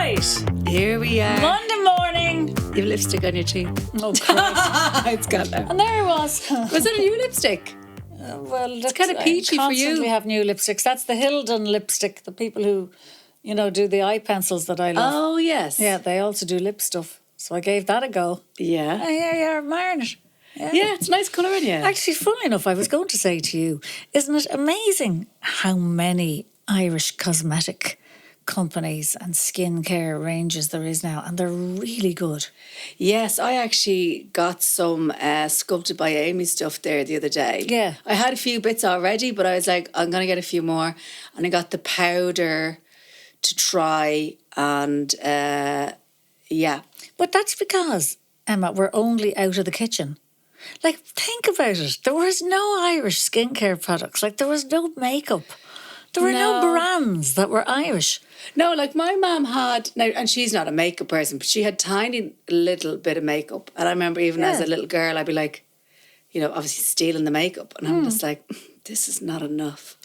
Right. Here we are. Monday morning. You have lipstick on your cheek. Oh, Christ. It's gone now. And there it was. Was that a new lipstick? Well, that's kind of peachy for you. constantly have new lipsticks. That's the Hilden lipstick. The people who, do the eye pencils that I love. Oh, yes. Yeah, they also do lip stuff. So I gave that a go. Yeah. Oh, yeah, you're admiring it. Yeah, it's a nice colour in you. Actually, funnily enough, I was going to say to you, isn't it amazing how many Irish cosmetic companies and skincare ranges there is now, and they're really good. Yes, I actually got some Sculpted by Amy stuff there the other day. Yeah. I had a few bits already, but I was like, I'm going to get a few more. And I got the powder to try, and yeah. But that's because, Emma, we're only out of the kitchen. Like, think about it. There was no Irish skincare products. Like, there was no makeup. There were no brands that were Irish. No, like my mum had, now, and she's not a makeup person, but she had tiny little bit of makeup. And I remember even as a little girl, I'd be like, obviously stealing the makeup. And I'm just like, this is not enough.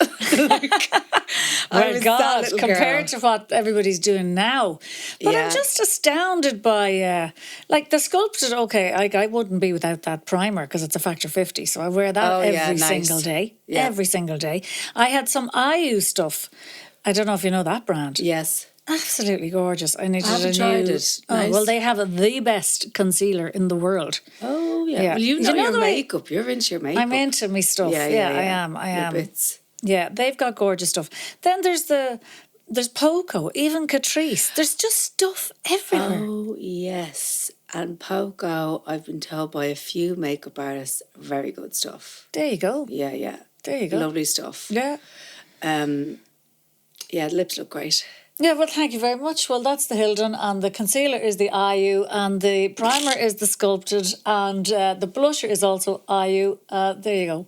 Well, God, compared to what everybody's doing now. But I'm just astounded by, the sculpted, I wouldn't be without that primer because it's a factor 50. So I wear that every single day. Yeah. Every single day. I had some IU stuff. I don't know if you know that brand. Yes. Absolutely gorgeous. I haven't tried it. Oh, nice. Well, they have the best concealer in the world. Oh, yeah. Well, you know your makeup. You're into your makeup. I'm into me stuff. Yeah, I am. Your bits. Yeah, they've got gorgeous stuff. Then there's Poco, even Catrice. There's just stuff everywhere. Oh, yes. And Poco, I've been told by a few makeup artists, very good stuff. There you go. Yeah. There you go. Lovely stuff. Yeah. Yeah, the lips look great. Yeah, well, thank you very much. Well, that's the Hilden, and the concealer is the IU, and the primer is the Sculpted, and the blusher is also IU. There you go.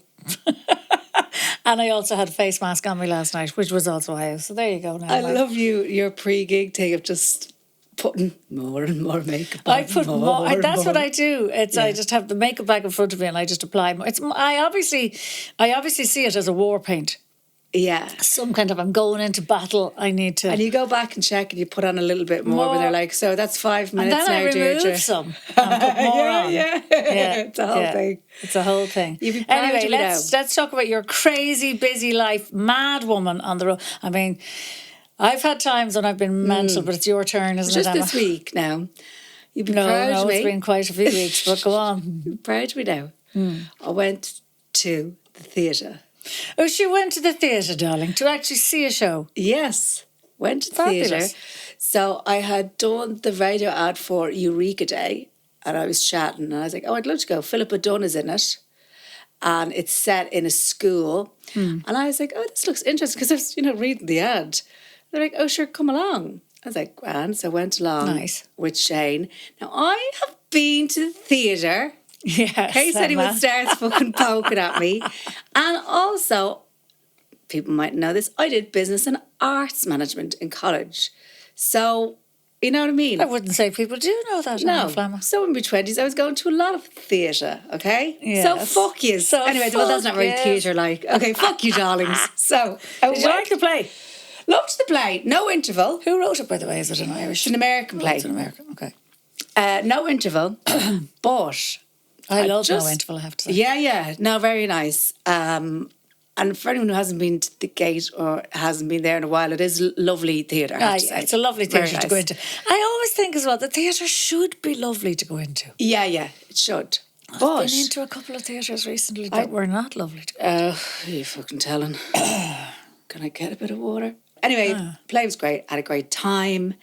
And I also had a face mask on me last night, which was also IU. So there you go now. I love your pre-gig thing of just putting more and more makeup on. I put more. That's what I do. I just have the makeup bag in front of me and I just apply more. I obviously see it as a war paint. Yeah. Some kind of, I'm going into battle, I need to... And you go back and check and you put on a little bit more. Where they're like, so that's 5 minutes now, Deirdre. And then I remove some and put more on. Yeah. It's a whole thing. It's a whole thing. Anyway, let's talk about your crazy, busy life, mad woman on the road. I mean, I've had times when I've been mental, but it's your turn, isn't it, Emma? Just this week now. You've been proud of me. It's been quite a few weeks, but go on. You're proud of me now. I went to the theatre. Oh, she went to the theatre, darling, to actually see a show. Yes, went to the theatre. So I had done the radio ad for Eureka Day, and I was chatting, and I was like, oh, I'd love to go. Philippa Dunn is in it, and it's set in a school. And I was like, oh, this looks interesting, because I was, reading the ad. They're like, oh, sure, come along. I was like, grand. So I went along with Shane. Now, I have been to the theatre. Yes, in case anyone starts fucking poking at me. And also, people might know this, I did business and arts management in college. So, you know what I mean? I wouldn't say people do know that. No. So in my 20s, I was going to a lot of theatre, okay? Yes. So fuck you. Anyway, well, that's not very theatre-like. Okay, fuck you, darlings. So, did you like the play? Loved the play. No interval. Who wrote it, by the way? Is it an Irish? It's an American play. It's an American, okay. No interval, but... I love No Interval, I have to say. Yeah. No, very nice. And for anyone who hasn't been to the Gate or hasn't been there in a while, it is lovely theatre, I have to say. It's a lovely theatre to go into. I always think as well, the theatre should be lovely to go into. Yeah, it should. I've been into a couple of theatres recently that were not lovely to go into. You fucking telling. Can I get a bit of water? Anyway, play was great. Had a great time.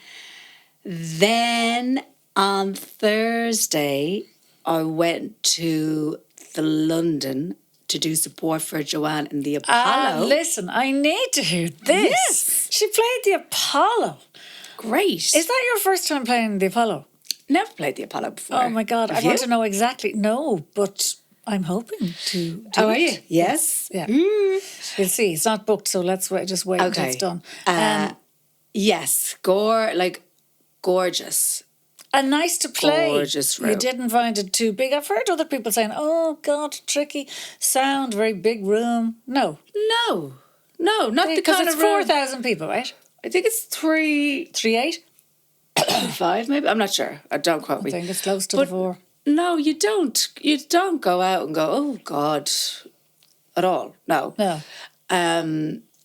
Then on Thursday... I went to the London to do support for Joanne in the Apollo. Listen, I need to hear this. Yes. She played the Apollo. Great. Is that your first time playing the Apollo? Never played the Apollo before. Oh my God, I want to know exactly. No, but I'm hoping to do are you? Yes. Yeah. We'll see. It's not booked, so let's just wait until it's done. Yes. Gorgeous. And nice to play. Gorgeous room. You didn't find it too big. I've heard other people saying, oh, God, tricky sound, very big room. No, not the kind of room. Because it's 4,000 people, right? I think it's 3... 3.8? 5 maybe. I'm not sure. Don't quote me. I think it's close to the 4. No, you don't. You don't go out and go, oh God, at all. No. No.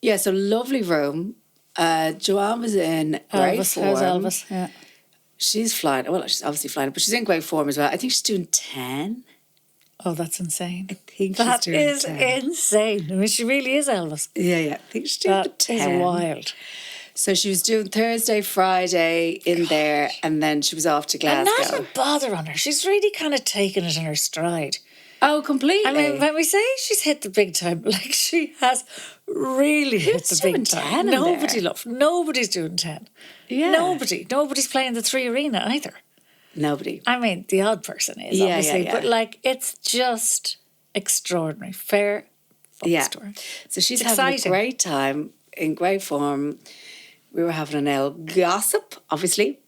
Yeah, so lovely room. Joanne was in great form. How's Elvis? Yeah. She's flying. Well, she's obviously flying, but she's in great form as well. I think she's doing 10. Oh, that's insane. I think that she's doing is 10. insane. I mean, she really is Elvis. Yeah. I think she's doing That 10. is wild. So she was doing Thursday, Friday in there, and then she was off to Glasgow. And not a bother on her. She's really kind of taken it in her stride. Oh, completely. I mean, when we say she's hit the big time, like she has really hit the big time. Nobody loves. Nobody's doing 10. Yeah. Nobody's playing the 3 Arena either. Nobody. I mean, the odd person is, obviously. But, like, it's just extraordinary. Fair story. So she's having a great time, in great form. We were having an ale gossip, obviously.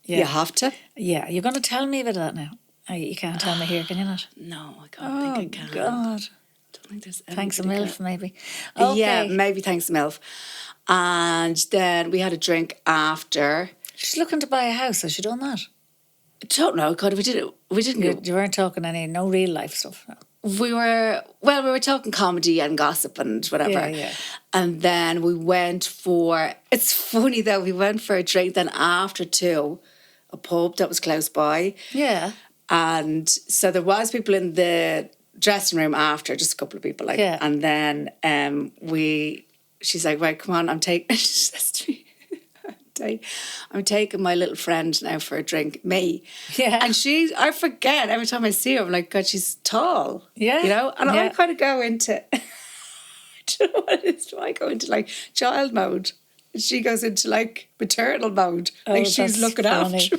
Yeah. You have to. Yeah. You're going to tell me about that now. You can't tell me here, can you not? No, I can't think I can. God. I don't think there's thanks a MILF, maybe. Okay. Yeah, maybe thanks a MILF. And then we had a drink after. She's looking to buy a house. Has she done that? I don't know. God, we didn't go. You weren't talking no real life stuff. No. We were talking comedy and gossip and whatever. Yeah. And then we went for, it's funny though, we went for a drink then after 2, a pub that was close by. Yeah. And so there was people in the dressing room after, just a couple of people and then she's like, right, come on, she says to me, I'm taking my little friend now for a drink, me. Yeah. And I forget every time I see her, I'm like, God, she's tall. Yeah. You know? And I kind of go into, do you know what it is? Do I go into like child mode? And she goes into like maternal mode. Like she's looking after me.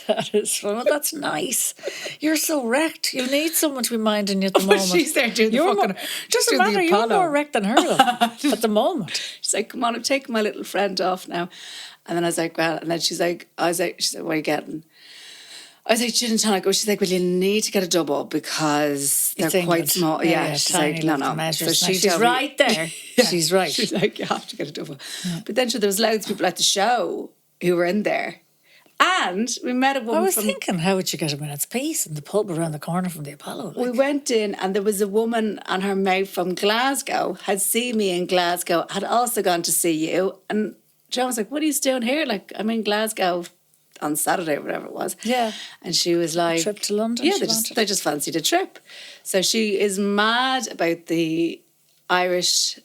That is fun. Well, that's nice. You're so wrecked. You need someone to be minding you at the moment. She's there doing the fucking... Doesn't matter, you're more wrecked than her at the moment. She's like, come on, I'm taking my little friend off now. And then I was like, well, and then she said, what are you getting? I was like, gin and tonic. She's like, well, you need to get a double because they're quite small. Yeah, she's like, no. So she's right there. She's right. She's like, you have to get a double. Yeah. But then there was loads of people at the show who were in there. And we met a woman I was thinking, how would you get a minute's peace in the pub around the corner from the Apollo? We went in and there was a woman and her mate from Glasgow had seen me in Glasgow, had also gone to see you. And John was like, what are you doing here? Like, I'm in Glasgow on Saturday or whatever it was. Yeah. And she was like... A trip to London? Yeah, they just fancied a trip. So she is mad about the Irish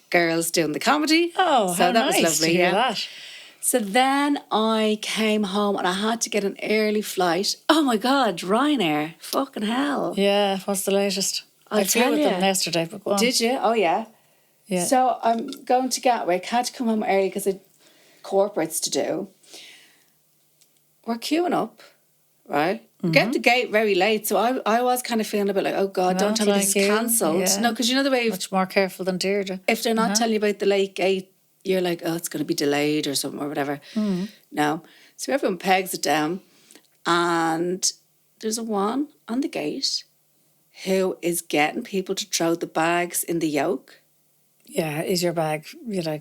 girls doing the comedy. Oh, so how that nice was lovely. To hear that. So then I came home and I had to get an early flight. Oh my God, Ryanair. Fucking hell. Yeah, what's the latest? I flew with them yesterday, but go on. Did you? Oh, yeah. Yeah. So I'm going to Gatwick. Had to come home early because of corporates to do. We're queuing up, right? Mm-hmm. Get the gate very late. So I was kind of feeling a bit like, oh God, don't tell me this is cancelled. Yeah. No, because you know the way... Much more careful than Deirdre. If they're not telling you about the late gate, you're like, oh, it's going to be delayed or something or whatever. Mm-hmm. No. So everyone pegs it down and there's a one on the gate who is getting people to throw the bags in the yoke. Yeah, is your bag,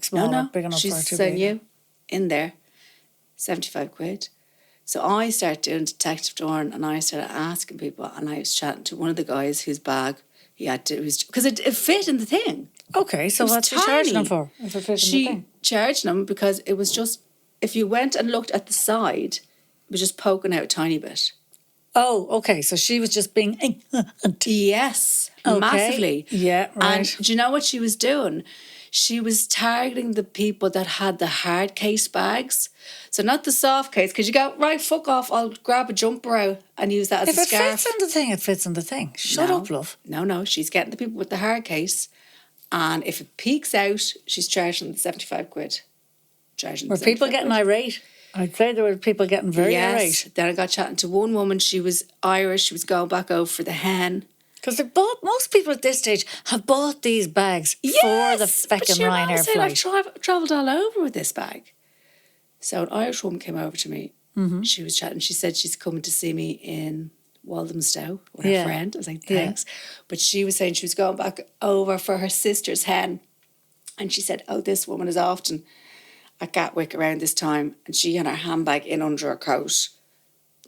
small or big enough for she's sending you in there, 75 quid. So I started doing detective Doran and I started asking people and I was chatting to one of the guys whose bag he had to, because it fit in the thing. Okay, so what's she charging them for if it fit in the thing? She charged them because it was just, if you went and looked at the side, it was just poking out a tiny bit. Oh, okay. So she was just being... Yes, okay. Massively. Yeah, right. And do you know what she was doing? She was targeting the people that had the hard case bags. So not the soft case, because you go, right, fuck off, I'll grab a jumper out and use that as a scarf. If it fits in the thing, it fits in the thing. Shut up, love. No, she's getting the people with the hard case. And if it peeks out, she's charging them 75 quid. Were people getting irate? I'd say there were people getting very irate. Then I got chatting to one woman. She was Irish. She was going back over for the hen. Because most people at this stage have bought these bags for the feckin' Ryanair flight. I've travelled all over with this bag. So an Irish woman came over to me. Mm-hmm. She was chatting. She said she's coming to see me in Walthamstow with her friend. I was like, thanks. Yeah. But she was saying she was going back over for her sister's hen. And she said, oh, this woman is often... at Gatwick around this time, and she had her handbag in under her coat.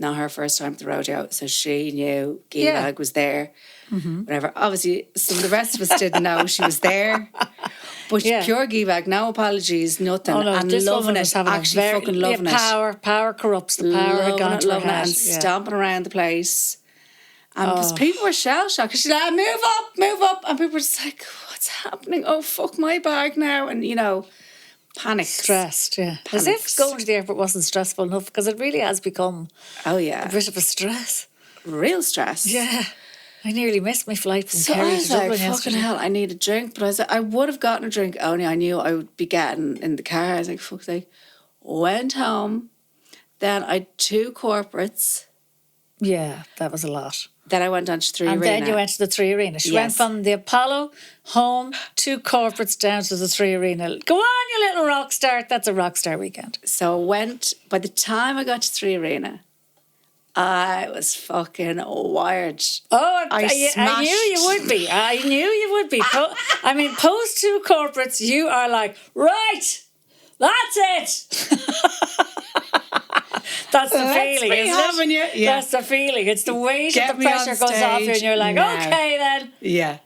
Not her first time at the rodeo, so she knew G-Bag was there. Whatever. Obviously, some of the rest of us didn't know she was there. But pure G-Bag, no apologies, nothing. Oh, no, and this loving woman it, was having actually fucking loving it. Power corrupts. The power had gone to her head. And stomping around the place. And people were shell-shocked. She's like, move up. And people were just like, what's happening? Oh, fuck my bag now. And, you know, panic. Stressed, yeah. As if going to the airport wasn't stressful enough, because it really has become a bit of a stress. Real stress. Yeah. I nearly missed my flight from Kerry to Dublin yesterday. Fucking hell, I need a drink. But I was like, I would have gotten a drink, only I knew I would be getting in the car. I was like, fuck's sake. Went home. Then I had 2 corporates. Yeah, that was a lot. Then I went on to 3 Arena. And then you went to the 3 Arena. She went from the Apollo home, 2 corporates down to the 3 Arena. Go on, you little rock star. That's a rock star weekend. So I went, by the time I got to 3 Arena, I was fucking wired. Oh, I knew you would be. I knew you would be. I mean, post 2 corporates, you are like, right, that's it. That's the feeling, isn't it? Yeah. That's the feeling. It's the weight of the pressure goes off you and you're like, okay then. Yeah.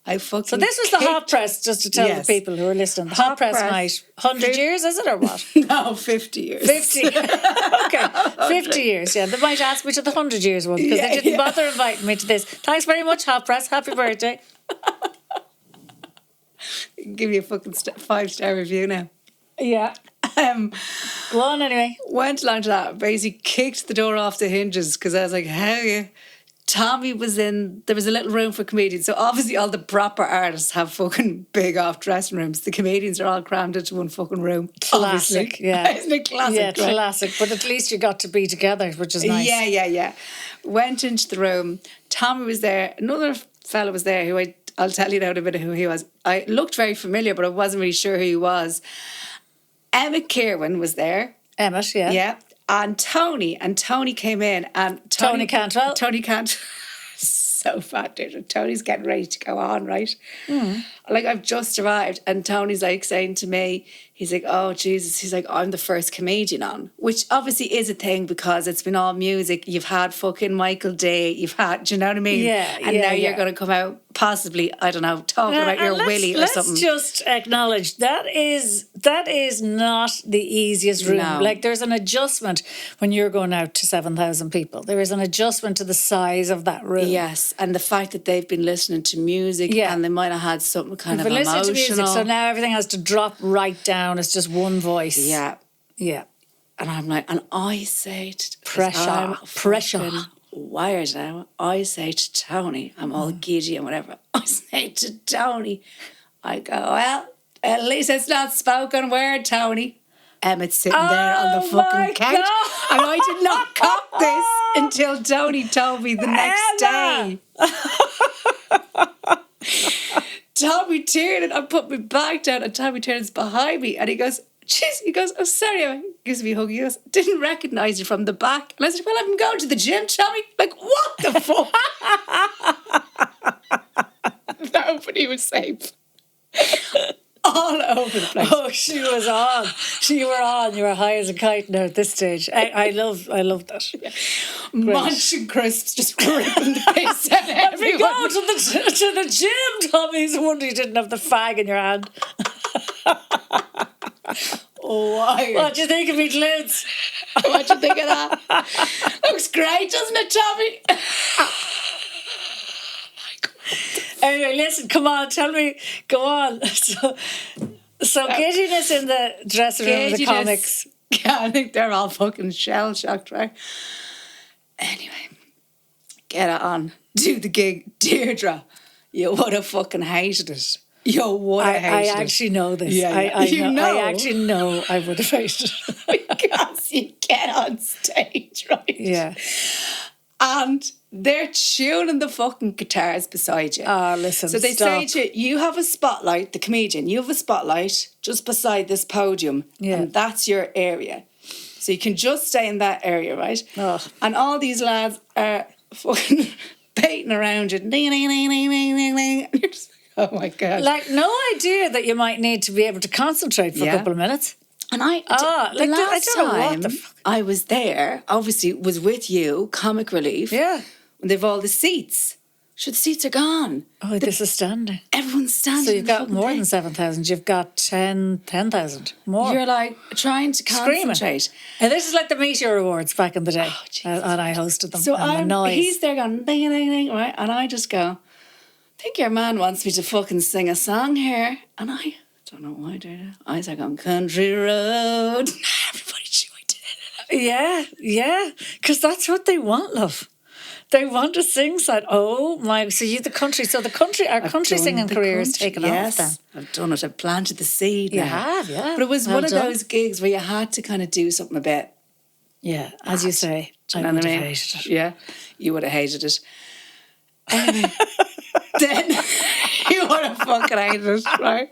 So this was the hot press, just to tell the people who are listening. The hot press night. 100 years, is it, or what? No, 50 years. 50. Okay, 50 years, yeah. They might ask me to the 100 years one, because they didn't bother inviting me to this. Thanks very much, hot press. Happy birthday. Give you a fucking 5-star review now. Yeah. Go on anyway. Went along to that, basically kicked the door off the hinges, because I was like, hell yeah. Tommy was in, there was a little room for comedians. So obviously all the proper artists have fucking big off dressing rooms. The comedians are all crammed into one fucking room. Classic, obviously. yeah. Isn't it classic? Yeah, classic. But at least you got to be together, which is nice. Yeah. Went into the room. Tommy was there. Another fella was there who I'll tell you now in a minute who he was. I looked very familiar, but I wasn't really sure who he was. Emma Kirwan was there. Emmett, yeah. Yeah. And Tony came in, and Tony Cantwell. Tony Cantwell. So fat, dude. Tony's getting ready to go on, right? Like, I've just arrived, and Tony's like saying to me, he's like, oh, Jesus. He's like, I'm the first comedian on. Which obviously is a thing, because it's been all music. You've had fucking Michael Day. You've had, do you know what I mean? Yeah. And now you're going to come out, possibly, I don't know, talking about your willy or something. Let's just acknowledge that is not the easiest room. No. Like, there's an adjustment when you're going out to 7,000 people. There is an adjustment to the size of that room. Yes, and the fact that they've been listening to music, and they might have had something kind of emotional. To music, so now everything has to drop right down. It's just one voice. Yeah. And I'm like, and I say to pressure. Wired now. I say to Tony, I'm all giddy and whatever. I say to Tony, I go, well, at least it's not spoken word, Tony. Emmett's sitting there on the fucking couch. God. And I did not cop this until Tony told me the next day. Tommy turned and I put my bag down, and Tommy turns behind me and he goes, jeez, he goes, oh, sorry. He gives me a hug. He goes, didn't recognise you from the back. And I said, well, I'm going to the gym, Tommy. Like, what the fuck? Nobody was safe. All over the place. Oh, she was on. You were on. You were high as a kite now at this stage. I love that. Yeah. Munching crisps, just gripping the piss out of everyone. We go to the gym, Tommy. It's a wonder you didn't have the fag in your hand. Why? What do you think of me glutes? What do you think of that? Looks great, doesn't it, Tommy? Anyway, listen, come on, tell me, go on. So giddiness in the dressing room of the comics. Yeah, I think they're all fucking shell-shocked, right? Anyway, get it on. Do the gig. Deirdre, you would have fucking hated it. You would have hated it. I actually know this. Yeah. I actually know I would have hated it. Because you get on stage, right? Yeah. And they're tuning the fucking guitars beside you. Oh, listen, so they say to you, you have a spotlight, the comedian, you have a spotlight just beside this podium. Yeah. And that's your area. So you can just stay in that area, right? Oh. And all these lads are fucking baiting around you. And you're just like, oh my God. Like, no idea that you might need to be able to concentrate for a couple of minutes. And I don't know what the fuck. I was there, obviously was with you, Comic Relief. Yeah. And they've all the seats. Sure, the seats are gone. Oh, this is standing. Everyone's standing. So you've got more than 7,000. You've got 10,000 more. You're like trying to concentrate. Screaming. And this is like the Meteor Awards back in the day. And I hosted them. So he's there going ding, ding, ding, right? And I just go, I think your man wants me to fucking sing a song here. And I don't know why I did it. I was like, on Country Road. Everybody joined in. Yeah. Because that's what they want, love. They want to sing side. Oh my! So you the country. So our country singing career is taken off. Then I've done it. I've planted the seed. You have, yeah. But it was one of those gigs where you had to kind of do something a bit. Yeah, as you say, I would have hated it. Yeah, you would have hated it. Anyway, then you would have fucking hated it, right?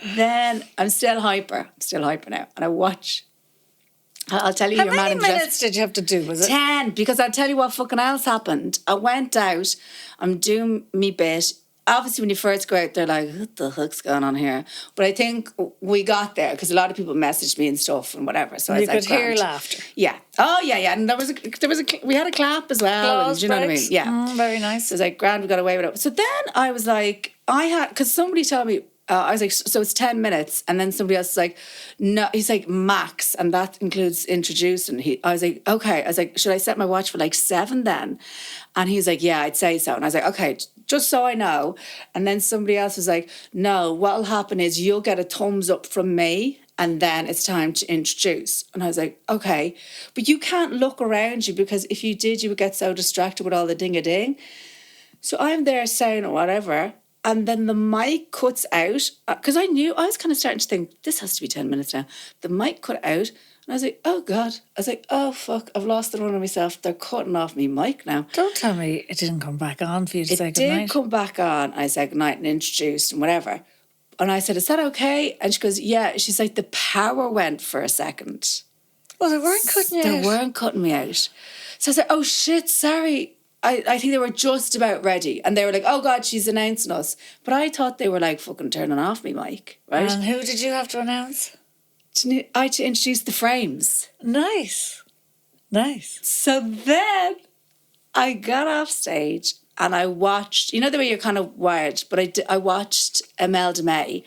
Then I'm still hyper. now, and I watch. I'll tell you How many minutes did you have to do, was it? 10, because I'll tell you what fucking else happened. I went out, I'm doing me bit. Obviously, when you first go out, they're like, what the heck's going on here? But I think we got there, because a lot of people messaged me and stuff and whatever. So you could hear laughter. Yeah. Oh, yeah. And we had a clap as well. Applause, and, do you know what I mean? Yeah. Very nice. So it was like, grand, we got away with it. So then I was like, because somebody told me, I was like, so it's 10 minutes. And then somebody else is like, no, he's like, max. And that includes introducing. I was like, okay. I was like, should I set my watch for like 7 then? And he was like, yeah, I'd say so. And I was like, okay, just so I know. And then somebody else was like, no, what'll happen is you'll get a thumbs up from me. And then it's time to introduce. And I was like, okay. But you can't look around you, because if you did, you would get so distracted with all the ding-a-ding. So I'm there saying whatever. And then the mic cuts out, because I was kind of starting to think, this has to be 10 minutes now. The mic cut out, and I was like, oh God. I was like, oh fuck, I've lost the run of myself. They're cutting off me mic now. Don't tell me it didn't come back on for you to say goodnight. It did come back on. I said goodnight and introduced and whatever. And I said, is that okay? And she goes, yeah. She's like, the power went for a second. Well, they weren't cutting you out. They weren't cutting me out. So I said, oh shit, sorry. I think they were just about ready. And they were like, oh God, she's announcing us. But I thought they were like fucking turning off me mic, right? And who did you have to announce? To introduce the frames. Nice. So then I got off stage and I watched, you know the way you're kind of wired, but I watched Imelda May,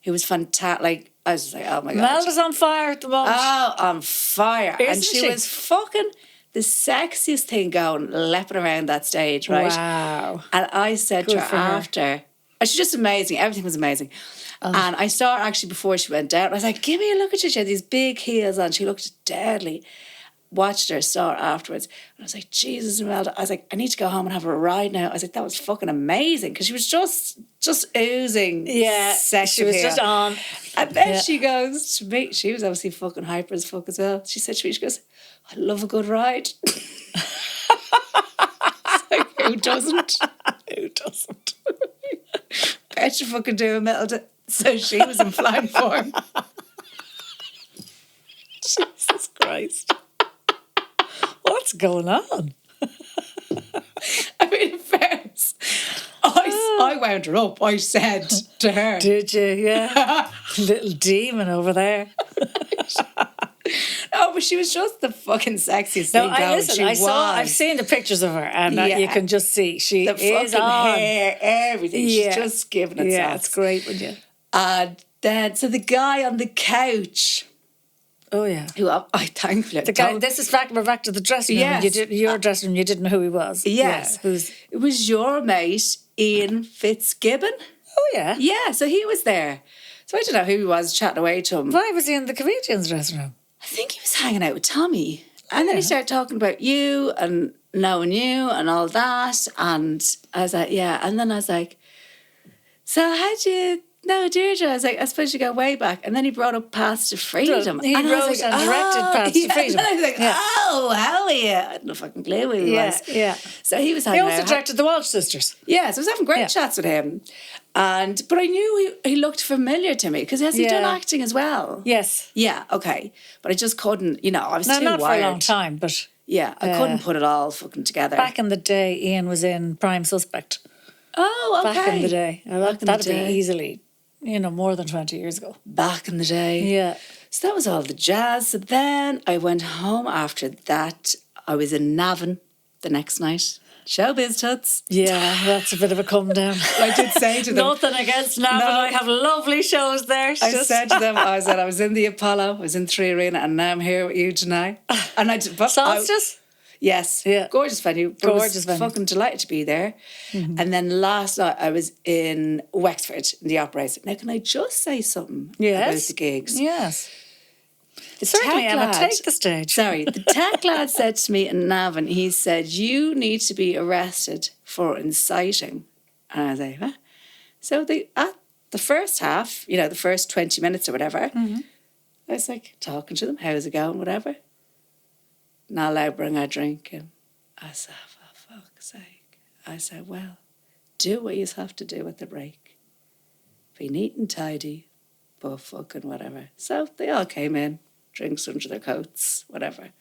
who was fantastic. Like, I was like, oh my God. Imelda's on fire at the moment. Oh, on fire. Isn't and she was fucking the sexiest thing going, leaping around that stage, right? Wow. And I said to her after, and she's just amazing. Everything was amazing. Oh. And I saw her actually before she went down. I was like, give me a look at you. She had these big heels on. She looked deadly. Watched her, saw her afterwards. And I was like, Jesus, Imelda. I was like, I need to go home and have a ride now. I was like, that was fucking amazing. Because she was just oozing sex. She was just on. And then she goes to me. She was obviously fucking hyper as fuck as well. She said to me, she goes, I love a good ride. Like, who doesn't? Who doesn't? Bet you fucking do, Imelda. So she was in flying form. Jesus Christ. What's going on? I mean, in fairness, I wound her up. I said to her. Did you? Yeah. Little demon over there. No, but she was just the fucking sexiest thing going. I've seen the pictures of her, and you can just see she the is fucking on. hair, everything. She's just giving it. Yeah, it's great when you. And then, so the guy on the couch. Oh yeah. Who I thankfully. The guy. We're back to the dressing room. Yes. Your dressing room. You didn't know who he was. Yes. Yeah. It was your mate Ian Fitzgibbon. Oh yeah. Yeah. So he was there. So I don't know who he was chatting away to him. Why was he in the comedian's dressing room? I think he was hanging out with Tommy. And then he started talking about you and knowing you and all that. And I was like, yeah. And then I was like, so how'd you know Deirdre? I was like, I suppose you go way back. And then he brought up Paths to Freedom. He wrote and directed Paths to Freedom. And I was like, oh, hell yeah. I had no fucking clue who he was. Yeah. So he was hanging out. He also directed The Walsh Sisters. Yeah, so I was having great chats with him. But I knew he looked familiar to me, because has he done acting as well? Yes. Yeah, okay. But I just couldn't, I was too not wired. for a long time, but... Yeah, I couldn't put it all fucking together. Back in the day, Ian was in Prime Suspect. Oh, okay. Back in the day. That'd be easily more than 20 years ago. Back in the day. Yeah. So that was all the jazz. So then I went home after that. I was in Navan the next night. Showbiz tuts. Yeah, that's a bit of a come down. I did say to them. Nothing against Navan. No. I have lovely shows there. I said to them, I was in the Apollo, I was in 3 Arena, and now I'm here with you tonight. And Solstice? Yes. Yeah. Gorgeous venue. Gorgeous venue. Fucking delighted to be there. Mm-hmm. And then last night I was in Wexford in the Opera House. Now, can I just say something about the gigs? Yes. Certainly, Emma, take the stage. Sorry. The tech lad said to me in Navan, he said, you need to be arrested for inciting. And I was like, huh? So at the first half, the first 20 minutes or whatever, I was like talking to them, how's it going, whatever. Not allowed to bring a drink. And I said, for fuck's sake. I said, well, do what you have to do at the break. Be neat and tidy, but fucking whatever. So they all came in. Drinks under their coats, whatever. I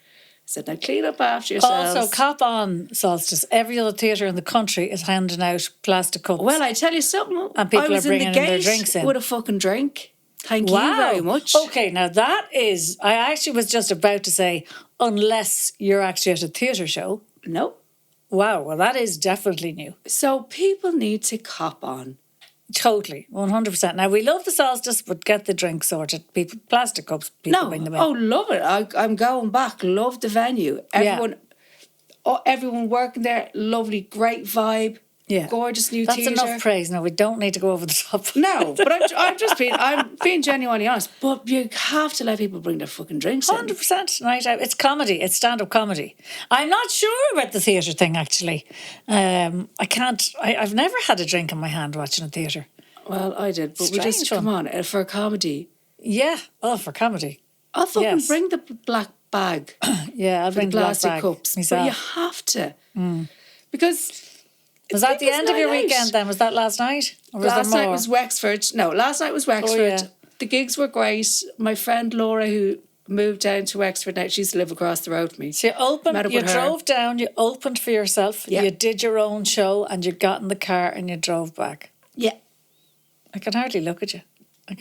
said, now clean up after yourselves. Also, cop on, Solstice. Every other theatre in the country is handing out plastic cups. Well, I tell you something. And people are bringing in their drinks in. With a fucking drink. Thank you very much. Okay, now that is... I actually was just about to say, unless you're actually at a theatre show. No. Wow, well, that is definitely new. So people need to cop on. Totally, 100%. Now, we love the Solstice, but get the drink sorted. People, plastic cups, people bring them in. Oh, love it. I'm going back. Love the venue. Everyone working there, lovely, great vibe. Yeah. Gorgeous new theatre. That's enough praise. No, we don't need to go over the top. No, but I'm being genuinely honest. But you have to let people bring their fucking drinks in. 100% night out. It's comedy. It's stand-up comedy. I'm not sure about the theatre thing, actually. I've never had a drink in my hand watching a theatre. Well, I did, but Strange we just, come on, for a comedy. Yeah. Oh, for comedy. I'll fucking bring the black bag. Yeah, I'll bring the plastic cups. Myself. But you have to. Because... Was that the end of your weekend then? Was that last night? Or was last night was Wexford. No, last night was Wexford. Oh, yeah. The gigs were great. My friend Laura, who moved down to Wexford now, she used to live across the road from me. So you drove down, you opened for yourself, you did your own show, and you got in the car and you drove back. Yeah. I can hardly look at you. I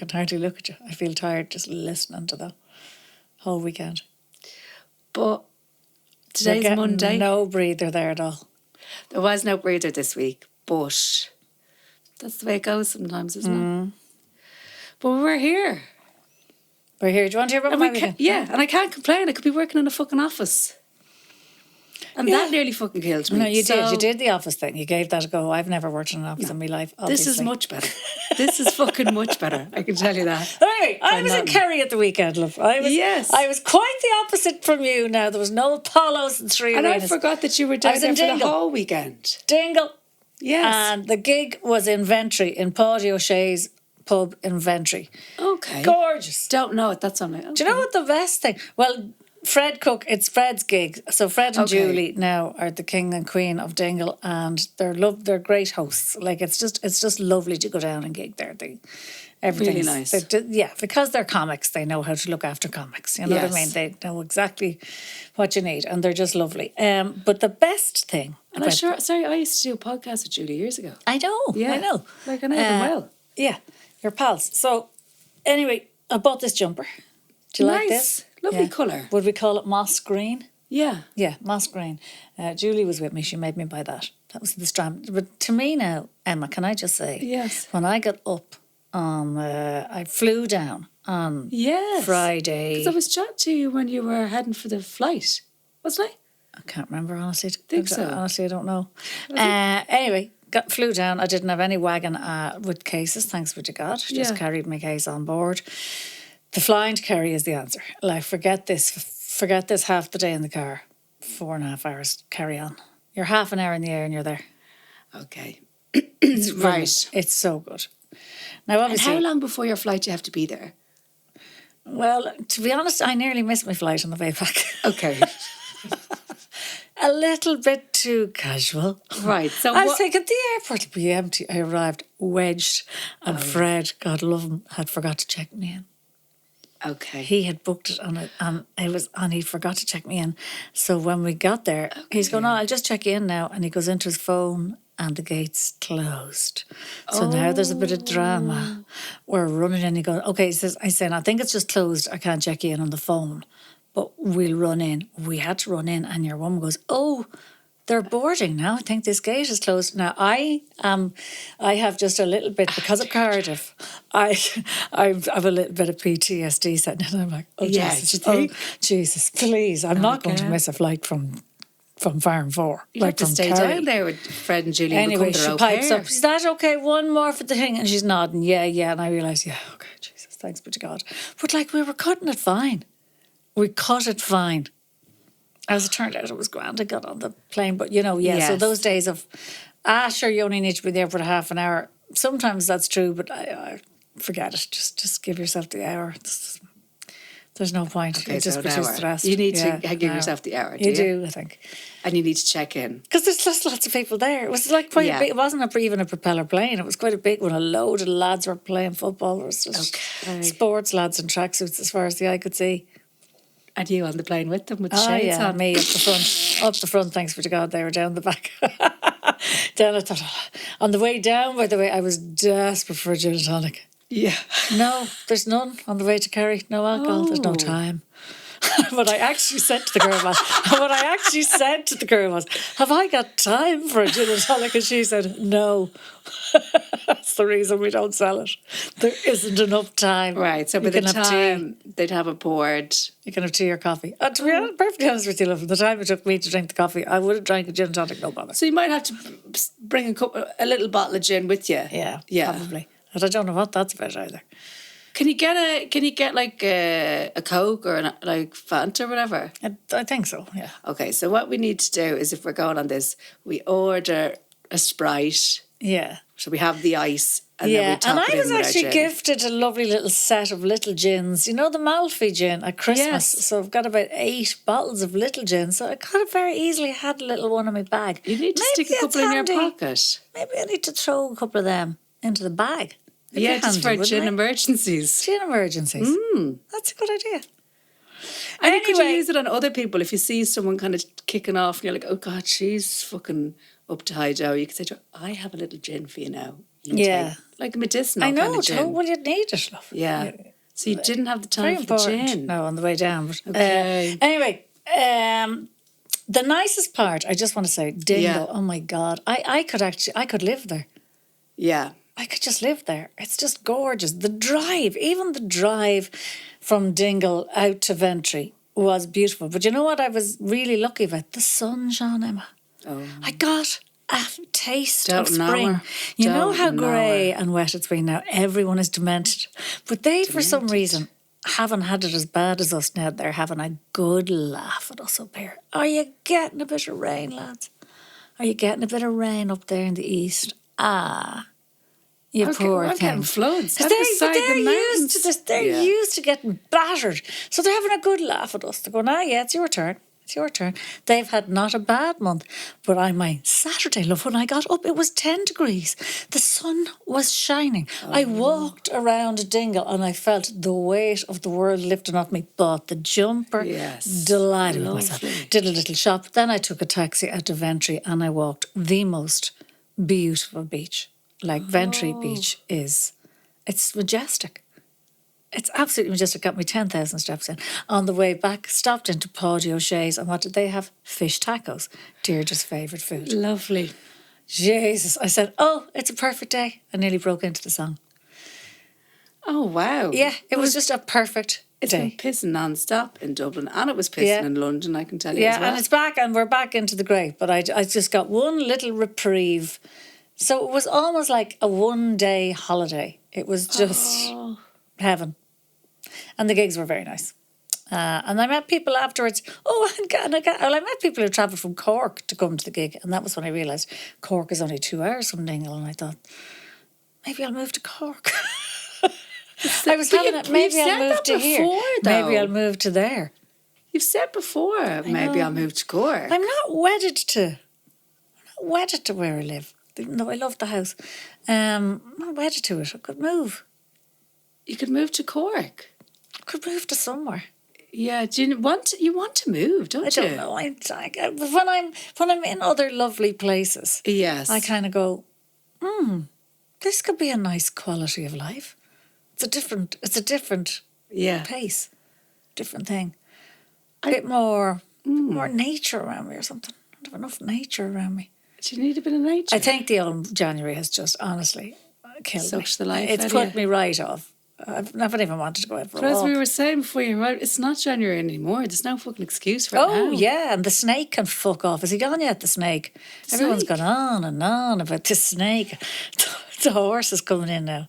feel tired just listening to the whole weekend. But today's Monday. No breather there at all. There was no breather this week, but that's the way it goes sometimes, isn't it? But we're here. We're here. Do you want to hear about my weekend? Yeah, and I can't complain. I could be working in a fucking office. And that nearly fucking killed me. No, you did. You did the office thing. You gave that a go. I've never worked in an office in my life, obviously. This is much better. This is fucking much better. I can tell you that. Anyway, I was in Kerry at the weekend, love. I was quite the opposite from you now. There was no Apollos and 3 Arenas. And I forgot that you were down there for the whole weekend. Dingle. Yes. And the gig was in Ventry, in Paddy O'Shea's pub in Ventry. Okay. Gorgeous. Don't know it. That's on it. Okay. Do you know what the best thing? Well, Fred Cook, it's Fred's gig. So Fred and Julie now are the king and queen of Dingle, and they're great hosts. Like it's just lovely to go down and gig there. Everything's really nice. Because they're comics, they know how to look after comics. You know what I mean? They know exactly what you need, and they're just lovely. But the best thing, and I used to do a podcast with Julie years ago. I know. Like I know them well. Yeah, you're pals. So anyway, I bought this jumper. Do you like this? Lovely colour. Would we call it moss green? Yeah. Yeah, moss green. Julie was with me. She made me buy that. That was the strand. But to me now, Emma, can I just say? Yes. When I got up on... I flew down on Friday. Because I was chatting to you when you were heading for the flight, wasn't I? I can't remember, honestly. Honestly, I don't know. Anyway, flew down. I didn't have any wagon with cases, thanks be to God. Just carried my case on board. The flying to Kerry is the answer. Like, forget this half the day in the car. 4.5 hours, carry on. You're half an hour in the air and you're there. Okay. It's right. It's so good. Now, obviously... And how long before your flight do you have to be there? Well, to be honest, I nearly missed my flight on the way back. Okay. A little bit too casual. Right. So I was thinking the airport will be empty. I arrived wedged and Fred, God love him, had forgot to check me in. Okay. He had booked it and he forgot to check me in. So when we got there, he's going, I'll just check you in now. And he goes into his phone and the gates closed. So now there's a bit of drama. We're running in and going, okay, I said, I think it's just closed. I can't check you in on the phone, but we'll run in. We had to run in, and your woman goes, oh, they're boarding now. I think this gate is closed. Now, I have just a little bit, because of Cardiff, I have a little bit of PTSD setting in. I'm like, oh, Jesus, please. I'm not going to miss a flight from Farm 4. You have to stay down there with Fred and Julie. Anyway, she pipes up. Is that okay? One more for the thing. And she's nodding. Yeah. And I realise, okay, Jesus, thanks be to God. But we were cutting it fine. We cut it fine. As it turned out, it was grand. I got on the plane. But, yes. So those days of, sure, you only need to be there for half an hour. Sometimes that's true, but I forget it. Just give yourself the hour. There's no point. Okay, you just be too stressed. You need to give yourself the hour, You do, I think. And you need to check in. Because there's just lots of people there. It was quite a big, it wasn't even a propeller plane. It was quite a big one. A load of lads were playing football. There was just sports lads in tracksuits as far as the eye could see. And you on the plane with them with the shades on? Me up the front. Up the front, thanks be to God, they were down the back. Down, I thought, on the way down, by the way, I was desperate for a gin and tonic. Yeah. No, there's none on the way to Kerry. No alcohol. There's no time. What I actually said to the girl was, have I got time for a gin and tonic? And she said, no. That's the reason we don't sell it. There isn't enough time. Right, so by the time they'd have a board. You can have tea or coffee. To be honest, perfectly honest with you, love, the time it took me to drink the coffee, I would have drank a gin and tonic, no bother. So you might have to bring a little bottle of gin with you. Yeah, probably. But I don't know what that's about either. Can you get a Coke or Fanta or whatever? I think so, yeah. Okay, so what we need to do is, if we're going on this, we order a Sprite. Yeah. So we have the ice and then we top it in with our gin. And I was actually gifted a lovely little set of little gins. You know, the Malfi gin at Christmas. Yes. So I've got about 8 bottles of little gin. So I could have very easily had a little one in my bag. You need to stick a couple in your pocket. Maybe I need to throw a couple of them into the bag. Just for gin emergencies. Gin emergencies. That's a good idea. And you could use it on other people. If you see someone kind of kicking off and you're like, oh God, she's fucking up to high Joe. You could say to her, I have a little gin for you now. Like a medicinal kind of gin. Well, you'd need it, love. Yeah. So you didn't have the time for gin. No, on the way down. But, okay. Anyway, the nicest part, I just want to say, Dingle, oh my God. I could live there. Yeah. I could just live there. It's just gorgeous. Even the drive from Dingle out to Ventry was beautiful. But you know what I was really lucky about? The sunshine, Emma. Oh. I got a taste of spring. You know how grey and wet it's been now. Everyone is demented. But they, for some reason, haven't had it as bad as us now. They're having a good laugh at us up here. Are you getting a bit of rain, lads? Are you getting a bit of rain up there in the east? You poor thing. Getting floods. They're used to this. They're used to getting battered. So they're having a good laugh at us. They're going, it's your turn. It's your turn. They've had not a bad month. But on my Saturday, love, when I got up, it was 10 degrees. The sun was shining. I walked around Dingle and I felt the weight of the world lifting off me. Bought the jumper. Yes. Delighted with myself. Did a little shop. Then I took a taxi out to Ventry and I walked the most beautiful beach. Ventry Beach it's majestic. It's absolutely majestic. Got me 10,000 steps in. On the way back, stopped into Paddy O'Shea's, and what did they have? Fish tacos. Deirdre's favourite food. Lovely. Jesus. I said, it's a perfect day. I nearly broke into the song. Oh, wow. Yeah, it was just a perfect day. It's been pissing non-stop in Dublin, and it was pissing in London, I can tell you as well. Yeah, and it's back, and we're back into the grey. But I just got one little reprieve. So it was almost like a one-day holiday. It was just heaven. And the gigs were very nice. And I met people afterwards. I met people who travelled from Cork to come to the gig. And that was when I realised Cork is only 2 hours from Dingle. And I thought, maybe I'll move to Cork. I was having it. Maybe I'll move to here. Maybe I'll move to there. You've said before, maybe I'll move to Cork. I'm not wedded to where I live. Even though I love the house. I'm not wedded to it. I could move. You could move to Cork. I could move to somewhere. Yeah, do you want to move, don't you? I don't know. When I'm in other lovely places, yes, I kind of go, this could be a nice quality of life. It's a different pace, different thing. A bit more nature around me or something. I don't have enough nature around me. Do you need a bit of nature? I think the old January has just honestly killed me. The life it's put me right off. I haven't even wanted to go out for a walk. As we were saying before you arrived, it's not January anymore. There's no fucking excuse for it now. Oh, yeah, and the snake can fuck off. Has he gone yet, the snake? Everyone's gone on and on about the snake. The horse is coming in now.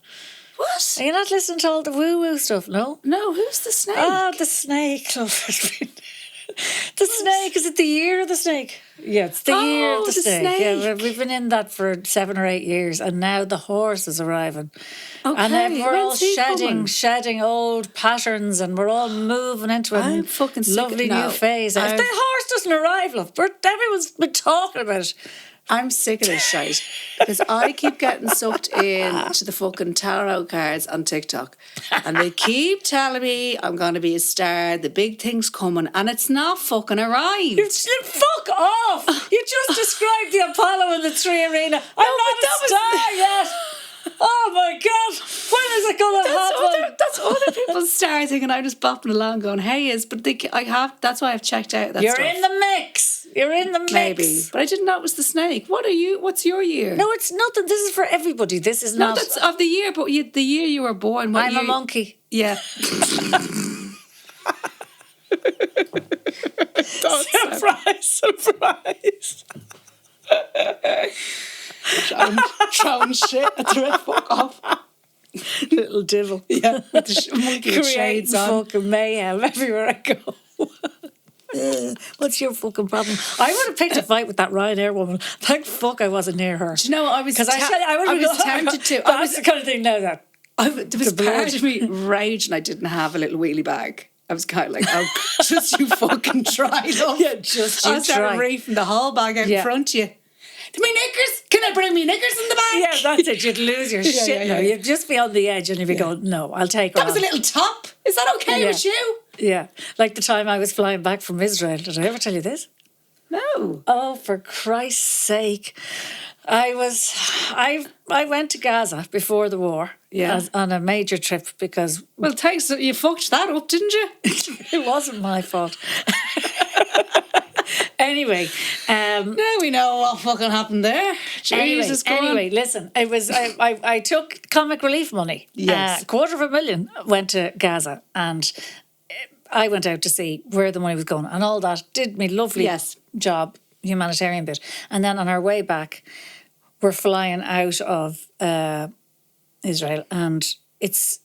What? Are you not listening to all the woo-woo stuff, no? No, who's the snake? Ah, the snake club has been... The snake, is it the year of the snake? Yeah, it's the year of the snake. Yeah, we've been in that for 7 or 8 years, and now the horse is arriving. Okay, and then we're all shedding old patterns, and we're all moving into a lovely new phase. If the horse doesn't arrive, love, everyone's been talking about it. I'm sick of this shite because I keep getting sucked into the fucking tarot cards on TikTok, and they keep telling me I'm going to be a star, the big thing's coming, and it's not fucking arrived. Fuck off! You just described the Apollo and the 3 Arena. I'm not a star yet. Oh my God! When is it going to happen? That's other people's star thing, and I'm just bopping along going, "Hey, that's why I've checked out that You're stuff." in the mix. You're in the mix. Maybe, but I didn't know it was the snake. What's your year? No, it's nothing. This is for everybody. This is not. No, that's of the year, but the year you were born. I'm a monkey. Yeah. Surprise. Throwing shit at the red fuck off. Little devil. Yeah, with the monkey with shades on. Fucking mayhem everywhere I go. What's your fucking problem? I would have picked a fight with that Ryanair woman. Thank fuck I wasn't near her. Do you know what I was? Because I was tempted to. That's the kind of thing now that there was part of me raging I didn't have a little wheelie bag. I was kind of like, oh, just you fucking try, love. Yeah, just you try. I started reefing the whole bag out in front of you. My knickers? Can I bring me knickers in the bag? Yeah, that's it. You'd lose your shit now. You'd just be on the edge and you'd be going, no, I'll take her. That was a little top. Is that okay with you? Yeah. Like the time I was flying back from Israel. Did I ever tell you this? No. Oh, for Christ's sake. I went to Gaza before the war on a major trip because... Well, thanks. You fucked that up, didn't you? It wasn't my fault. Anyway, now we know what fucking happened there. Jesus, anyway, listen, it was I took comic relief money. Yes, $250,000 went to Gaza, and I went out to see where the money was going and all that. Did me lovely job, humanitarian bit, and then on our way back, we're flying out of Israel, and it's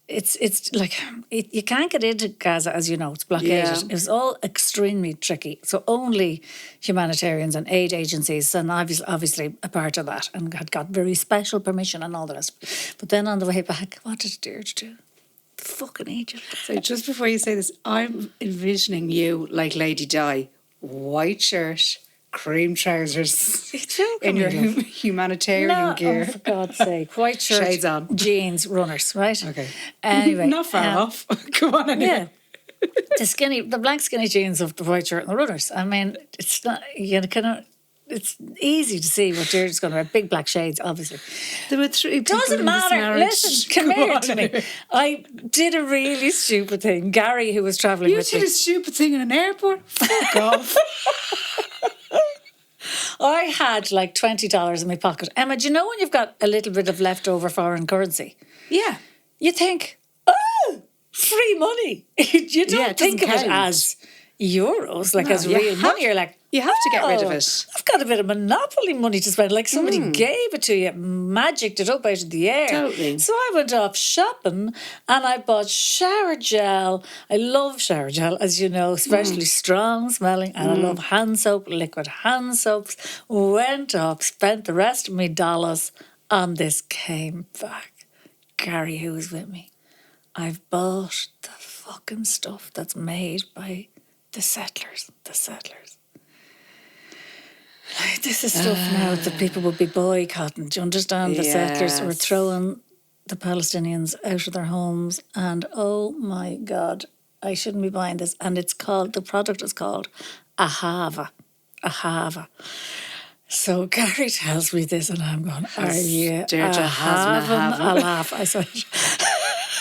like you can't get into Gaza, as you know, it's blockaded. It was all extremely tricky. So only humanitarians and aid agencies, and obviously a part of that, and had got very special permission and all the rest. But then on the way back, what did Deirdre do? Fucking Egypt. So just before you say this, I'm envisioning you like Lady Di, white shirt, cream trousers, in your humanitarian gear. Oh, for God's sake. White shirt, shades on, jeans, runners, right? Okay. Anyway. Not far off. Come on anyway. Yeah. The black skinny jeans of the white shirt and the runners. I mean, it's not, it's easy to see what Deirdre's going to wear. Big black shades, obviously. There were 3 people Doesn't matter. Listen, come here to me. I did a really stupid thing. Gary, who was travelling with me. You did a stupid thing in an airport? Fuck off. I had like $20 in my pocket. Emma, do you know when you've got a little bit of leftover foreign currency? Yeah. You think, oh, free money. You don't think of it as euros, like as real money. You're like, you have to get rid of it. I've got a bit of monopoly money to spend. Like somebody gave it to you, magicked it up out of the air. Totally. So I went off shopping and I bought shower gel. I love shower gel, as you know, especially strong smelling. And I love hand soap, liquid hand soaps. Went off, spent the rest of my dollars on this, came back. Gary, who was with me, I've bought the fucking stuff that's made by the settlers. Like, this is stuff now that people would be boycotting. Do you understand? The settlers were throwing the Palestinians out of their homes, and oh my God, I shouldn't be buying this. And the product is called Ahava. Ahava. So Gary tells me this and I'm going, are you having a laugh? I said,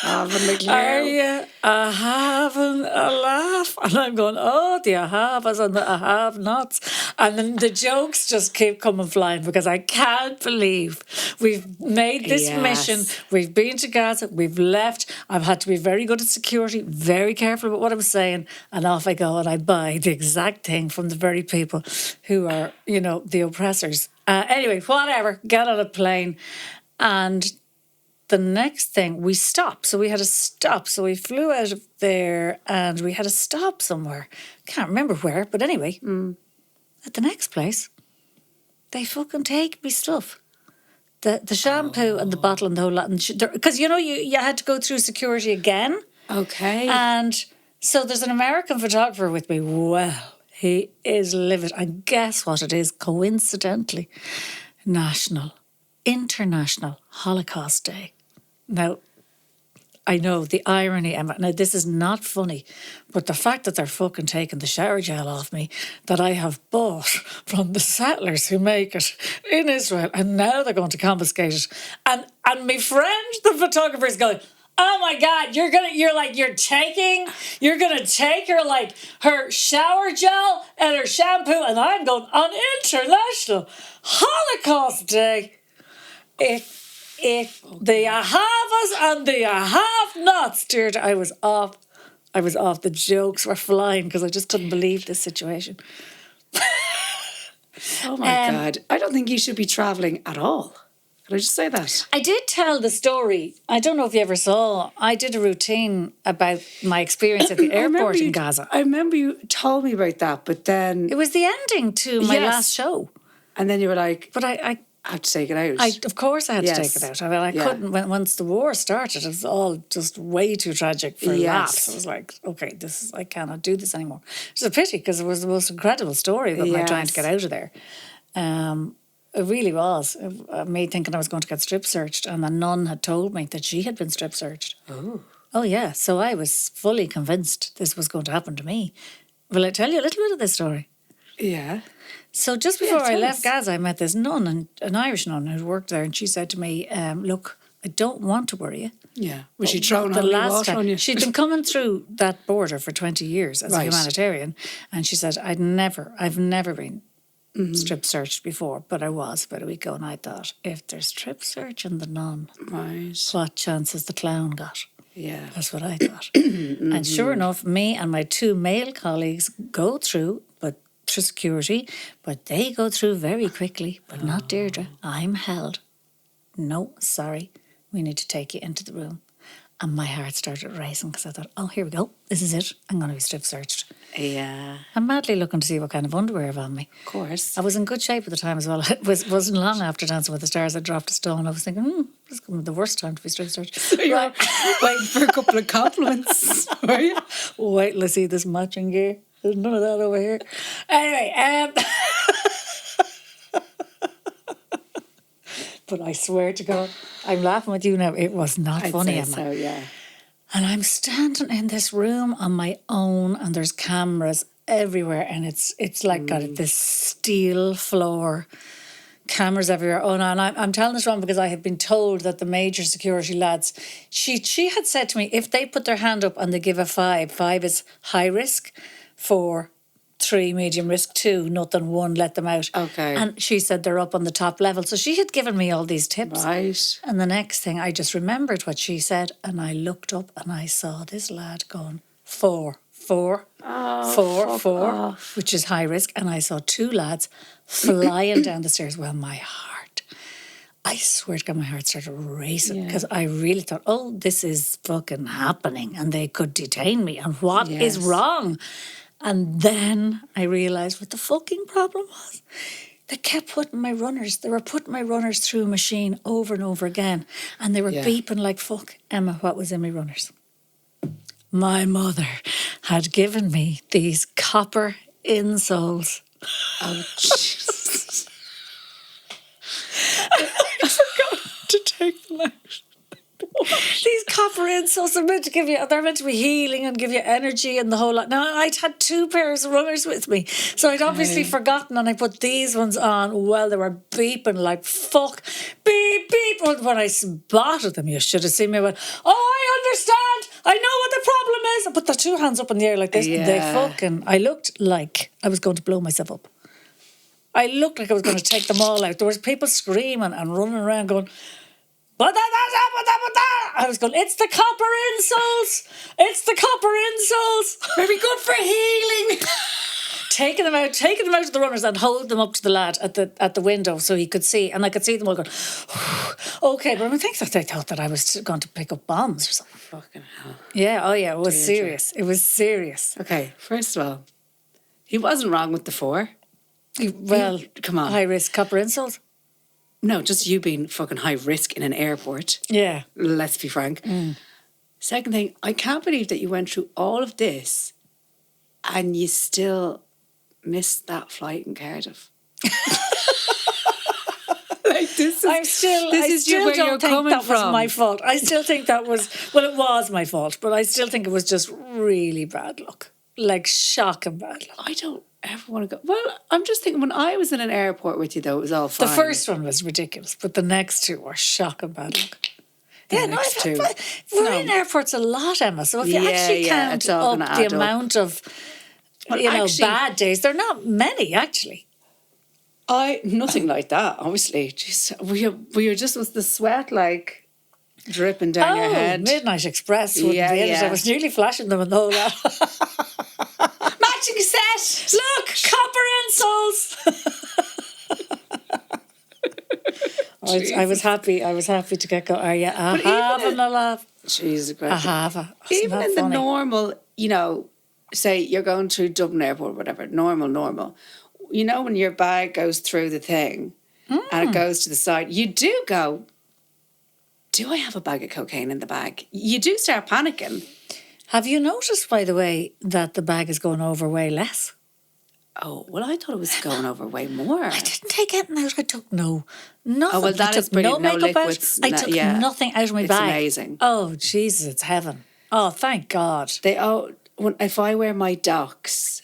having a clue. Are you having a laugh? And I'm going, oh, the ahavas and the have-nots. And then the jokes just keep coming flying because I can't believe we've made this mission. We've been to Gaza. We've left. I've had to be very good at security, very careful about what I'm saying. And off I go and I buy the exact thing from the very people who are, the oppressors. Anyway, whatever. Get on a plane. And the next thing, we stopped. So we had a stop. So we flew out of there and we had a stop somewhere. Can't remember where, but anyway. At the next place, they fucking take me stuff. The shampoo and the bottle and the whole lot. Because, you had to go through security again. Okay. And so there's an American photographer with me. Well, he is livid. And guess what it is? Coincidentally, International Holocaust Day. Now, I know the irony, Emma. Now, this is not funny, but the fact that they're fucking taking the shower gel off me that I have bought from the settlers who make it in Israel, and now they're going to confiscate it. And my friend, the photographer, is going, oh my God, you're gonna take her shower gel and her shampoo, and I'm going on International Holocaust Day. If the ahavas and the have-nots, Deirdre, I was off. The jokes were flying because I just couldn't believe this situation. Oh my God. I don't think you should be travelling at all. Can I just say that? I did tell the story. I don't know if you ever saw. I did a routine about my experience at the airport in Gaza. I remember you told me about that, but then... It was the ending to my last show. And then you were like... But I had to take it out. Of course I had to take it out. I mean, I couldn't, once the war started, it was all just way too tragic for laughs. I was like, okay, I cannot do this anymore. It's a pity because it was the most incredible story about my trying to get out of there. It really was. Me thinking I was going to get strip searched, and the nun had told me that she had been strip searched. Oh yeah, so I was fully convinced this was going to happen to me. Will I tell you a little bit of this story? Yeah. So just before I left Gaza, I met this nun, an Irish nun who worked there, and she said to me, look, I don't want to worry you. Yeah. Was she throwing holy water on you? She'd been coming through that border for 20 years as a humanitarian, and she said, I've never been strip searched before, but I was about a week ago, and I thought, if there's strip search in the nun, what chance has the clown got? Yeah. That's what I thought. And sure enough, me and my two male colleagues go through security, but they go through very quickly, but not Deirdre. I'm held. No, sorry. We need to take you into the room. And my heart started racing because I thought, oh, here we go. This is it. I'm going to be strip searched. Yeah. I'm madly looking to see what kind of underwear I have on me. Of course. I was in good shape at the time as well. It wasn't long after Dancing with the Stars I dropped a stone. I was thinking, this is the worst time to be strip searched. So you were waiting for a couple of compliments, were you? Wait till I see this matching gear. There's none of that over here. Anyway, but I swear to God, I'm laughing with you now. It was not funny, Emma. So, yeah. And I'm standing in this room on my own, and there's cameras everywhere, and it's like got this steel floor, cameras everywhere. Oh no, and I'm telling this wrong because I had been told that the major security lads, she had said to me, if they put their hand up and they give a 5 is high risk. 4, 3, medium risk, 2, nothing, 1, let them out. Okay. And she said they're up on the top level. So she had given me all these tips. Right. And the next thing, I just remembered what she said, and I looked up and I saw this lad going 4, 4, 4, which is high risk. And I saw 2 lads flying down the stairs. Well, I swear to God, my heart started racing because I really thought, oh, this is fucking happening and they could detain me. And what is wrong? And then I realised what the fucking problem was. They kept putting my runners. They were putting my runners through a machine over and over again. And they were beeping like fuck. Emma, what was in my runners? My mother had given me these copper insoles. Oh, Jesus. I forgot to take them out. These copper insoles are meant to give you, they're meant to be healing and give you energy and the whole lot. Now, I'd had 2 pairs of runners with me, so I'd obviously forgotten, and I put these ones on. Well, they were beeping like fuck. Beep, beep. Well, when I spotted them, you should have seen me. I went, oh, I understand. I know what the problem is. I put the 2 hands up in the air like this. And I looked like I was going to blow myself up. I looked like I was going to take them all out. There was people screaming and running around going, I was going, it's the copper insoles. It's the copper insoles. Very good for healing. Taking them out of the runners and hold them up to the lad at the window so he could see, and I could see them all going, okay, but I think that they thought that I was going to pick up bombs or something. Fucking hell. Yeah, oh yeah, it was serious. It was serious. Okay, first of all, he wasn't wrong with the 4. Well, come on. High risk copper insoles. No, just you being fucking high risk in an airport. Yeah. Let's be frank. Second thing, I can't believe that you went through all of this and you still missed that flight in Cardiff. Like this is, I still don't think that was my fault. I still think that was, well, it was my fault, but I still think it was just really bad luck. Like shocking bad luck. I don't ever want to go. Well, I'm just thinking when I was in an airport with you, though, it was all fine. The first one was ridiculous, but the next 2 were shocking bad luck. We're in airports a lot, Emma. So if you actually count up the amount of bad days, they're not many actually. Nothing like that, obviously. Jeez, we were just with the sweat like dripping down your head. Midnight Express. I was nearly flashing them and the whole lot. Matching set. Look, copper insoles. I was happy. I was happy to get going. Are you having a laugh? Jesus Christ. Even in the normal, say you're going through Dublin Airport or whatever, normal. You know when your bag goes through the thing and it goes to the side, you do go, do I have a bag of cocaine in the bag? You do start panicking. Have you noticed, by the way, that the bag is going over way less? Oh, well, I thought it was going over way more. I didn't take anything out. I took nothing. Oh, well, that is brilliant. No liquids. I took nothing out of my bag. It's amazing. Oh, Jesus, it's heaven. Oh, thank God. If I wear my docks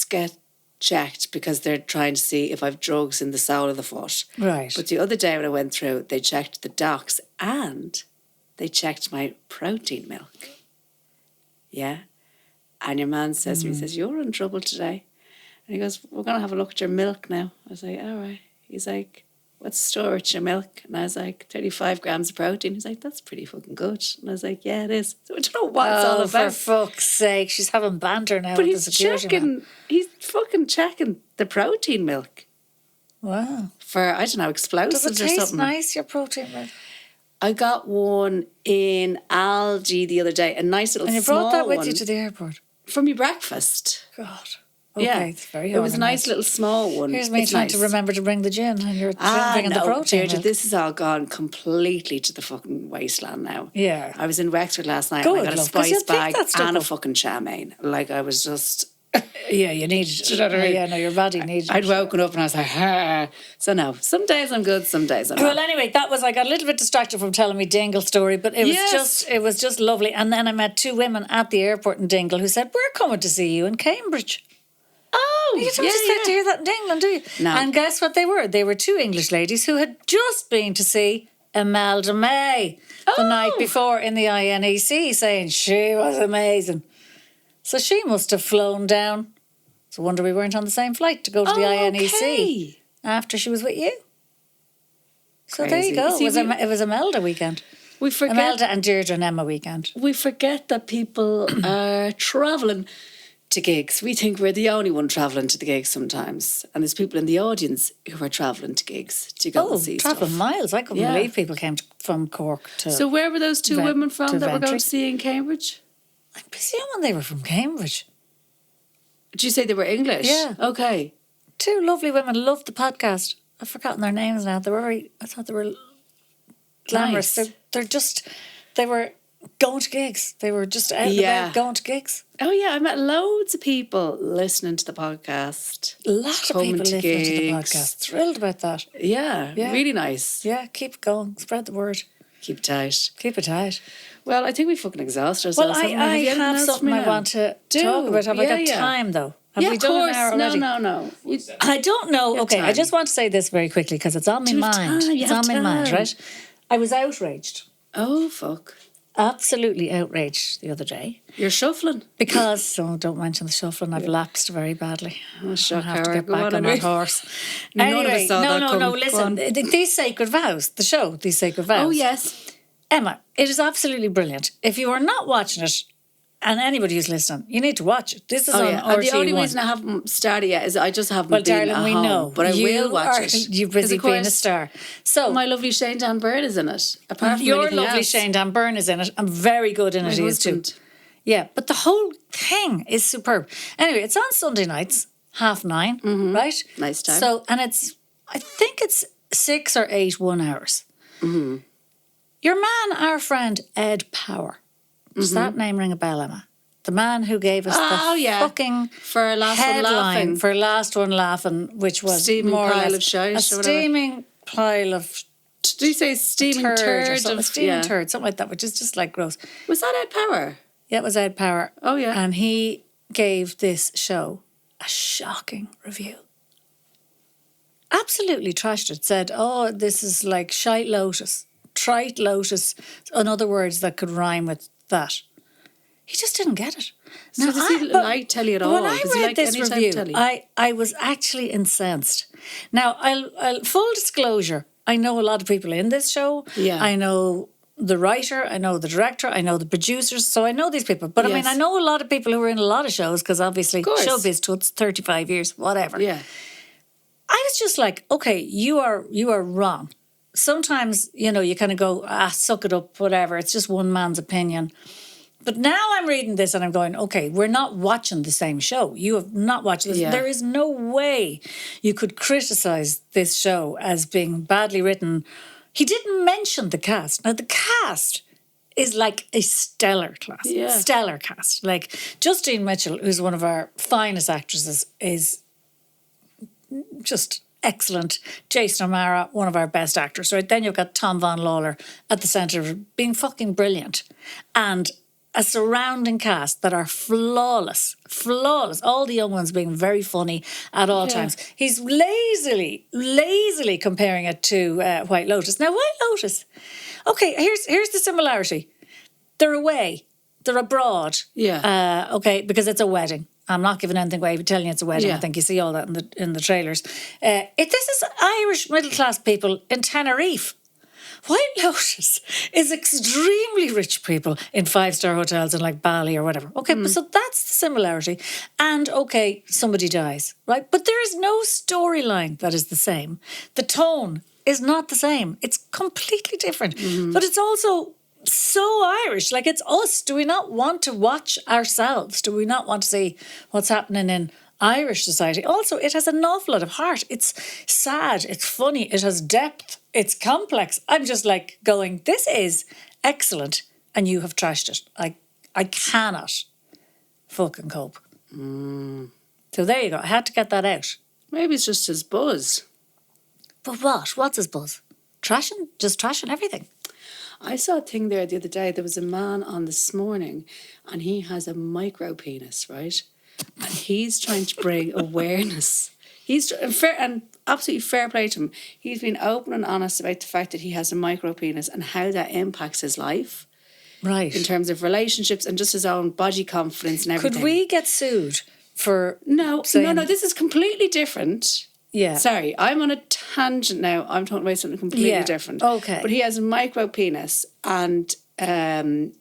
get checked because they're trying to see if I've drugs in the sole of the foot. Right. But the other day when I went through, they checked the docks and they checked my protein milk. Yeah. And your man says to me, he says, you're in trouble today. And he goes, we're going to have a look at your milk now. I was like, all right. He's like, what's the story with your milk? And I was like, 35 grams of protein. He's like, that's pretty fucking good. And I was like, yeah, it is. So I don't know what it's all about. For fuck's sake. She's having banter now with the security man. He's fucking checking the protein milk. Wow. For, I don't know, explosives or something. Does it taste nice, your protein milk? I got one in Aldi the other day, a nice little small one. And you brought that with you to the airport? From your breakfast. God. Okay, yeah, it's very It was a nice little small one. Here's me trying to remember to bring the gin and you're bringing the protein. Deirdre, this has all gone completely to the fucking wasteland now. Yeah. I was in Wexford last night and I got a spice bag and a fucking champagne. Like I was just... Yeah, you needed it. Do you know what I mean? Yeah, no, your body needed it. I'd woken up and I was like, ha. So no, some days I'm good, some days I'm not. Well, anyway, I got a little bit distracted from telling me Dingle story, but it was just lovely. And then I met 2 women at the airport in Dingle who said, we're coming to see you in Cambridge. Oh, you don't expect to hear that in England, do you? No. And guess what they were? They were 2 English ladies who had just been to see Imelda May the night before in the INEC, saying she was amazing. So she must have flown down. It's a wonder we weren't on the same flight to go to the INEC after she was with you. So there you go. It was Imelda weekend. We forget Imelda and Deirdre and Emma weekend. We forget that people are travelling to gigs. We think we're the only one travelling to the gigs sometimes. And there's people in the audience who are travelling to gigs to go and see stuff. travelling miles. I couldn't believe people came from Cork to... So where were those 2 women from that were going to see in Cambridge? I'm presuming they were from Cambridge. Did you say they were English? Yeah. Okay. 2 lovely women, loved the podcast. I've forgotten their names now. I thought they were glamorous. Nice. They were going to gigs. They were just out and about going to gigs. Oh yeah, I met loads of people listening to the podcast. A lot of people listening to the podcast. Thrilled about that. Yeah, really nice. Yeah, keep going. Spread the word. Keep it tight. Keep it tight. Well, I think we fucking exhaust Well, ourselves. I have something I want to talk about. Have I got time, though? Have we done an hour already? No. I don't know. Okay, I just want to say this very quickly because it's on my mind. It's on my mind, right? I was outraged. Oh, fuck. Absolutely outraged the other day. You're shuffling. Because, don't mention the shuffling, I've lapsed very badly. Oh, shock, I have to get back on anyway. that horse. None of us saw that no, coming. listen. These Sacred Vows, the show, These Sacred Vows. Oh, yes. Emma, it is absolutely brilliant. If you are not watching it, and anybody who's listening, you need to watch it. This is on RT1. The only reason I haven't started yet is I just haven't been darling, at we home. know. But I will watch it. You're busy being a star. So my lovely Shane Dan Byrne is in it. Apart from your lovely else. Shane Dan Byrne is in it. And very good in it he is too. Yeah, but the whole thing is superb. Anyway, it's on Sunday nights, 9:30, right? Nice time. So, and I think it's 6 or 8 1 hours. Mm-hmm. Your man, our friend Ed Power. Does that name ring a bell, Emma? The man who gave us the fucking for last headline one laughing. For Last One Laughing, which was steaming more pile or less of shite, a steaming pile of. Did you say steaming turd? Steaming turd, something like that, which is just like gross. Was that Ed Power? Yeah, it was Ed Power. Oh yeah, and he gave this show a shocking review. Absolutely trashed it. Said, "Oh, this is like shite lotus, trite lotus," in other words that could rhyme with that. He just didn't get it. So does he like telly at all? When I read this review, I was actually incensed. Now, I'll full disclosure, I know a lot of people in this show. Yeah. I know the writer, I know the director, I know the producers, so I know these people. But I mean, I know a lot of people who are in a lot of shows because obviously showbiz toots, 35 years, whatever. Yeah. I was just like, okay, you are wrong. Sometimes, you kind of go, suck it up, whatever. It's just one man's opinion. But now I'm reading this and I'm going, okay, we're not watching the same show. You have not watched this. Yeah. There is no way you could criticise this show as being badly written. He didn't mention the cast. Now, the cast is like a stellar cast. Like Justine Mitchell, who's one of our finest actresses, is just excellent. Jason O'Mara, one of our best actors. Right? Then you've got Tom Von Lawler at the centre of it, being fucking brilliant. And a surrounding cast that are flawless. All the young ones being very funny at all times. He's lazily comparing it to White Lotus. Now, White Lotus, okay, here's the similarity. They're away. They're abroad. Yeah. Okay, because it's a wedding. I'm not giving anything away, but telling you it's a wedding. Yeah. I think you see all that in the trailers. This is Irish middle-class people in Tenerife. White Lotus is extremely rich people in 5-star hotels in like Bali or whatever. Okay, so that's the similarity. And okay, somebody dies, right? But there is no storyline that is the same. The tone is not the same. It's completely different. But it's also so Irish. Like, it's us. Do we not want to watch ourselves? Do we not want to see what's happening in Irish society? Also, it has an awful lot of heart. It's sad. It's funny. It has depth. It's complex. I'm just like going, this is excellent, and you have trashed it. I cannot fucking cope. So there you go. I had to get that out. Maybe it's just his buzz. But what? What's his buzz? Trashing? Just trashing everything. I saw a thing there the other day. There was a man on This Morning, and he has a micro penis, right? And he's trying to bring awareness. He's fair and absolutely fair play to him. He's been open and honest about the fact that he has a micro penis and how that impacts his life. Right. In terms of relationships and just his own body confidence and everything. Could we get sued for No, this is completely different. Yeah. Sorry, I'm on a tangent now. I'm talking about something completely different. Okay. But he has a micro penis, and they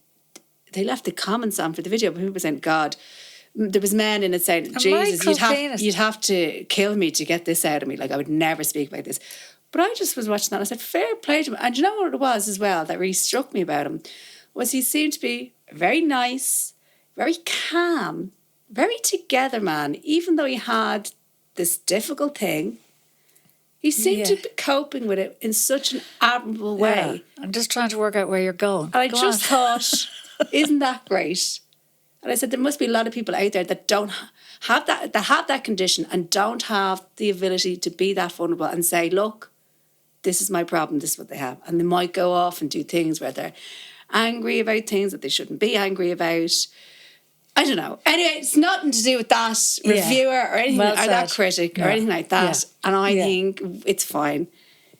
left the comments on for the video, but people were saying, God, there was men in it saying, Jesus, you'd have to kill me to get this out of me. Like, I would never speak about this. But I just was watching that and I said, fair play to him. And you know what it was as well that really struck me about him? Was he seemed to be very nice, very calm, very together man, even though he had this difficult thing. He seemed to be coping with it in such an admirable way. I'm just trying to work out where you're going. And I just thought, isn't that great? And I said, there must be a lot of people out there that don't have that condition and don't have the ability to be that vulnerable and say, look, this is my problem, this is what they have. And they might go off and do things where they're angry about things that they shouldn't be angry about. I don't know. Anyway, it's nothing to do with that reviewer or anything, or that critic or anything like that. And I think it's fine.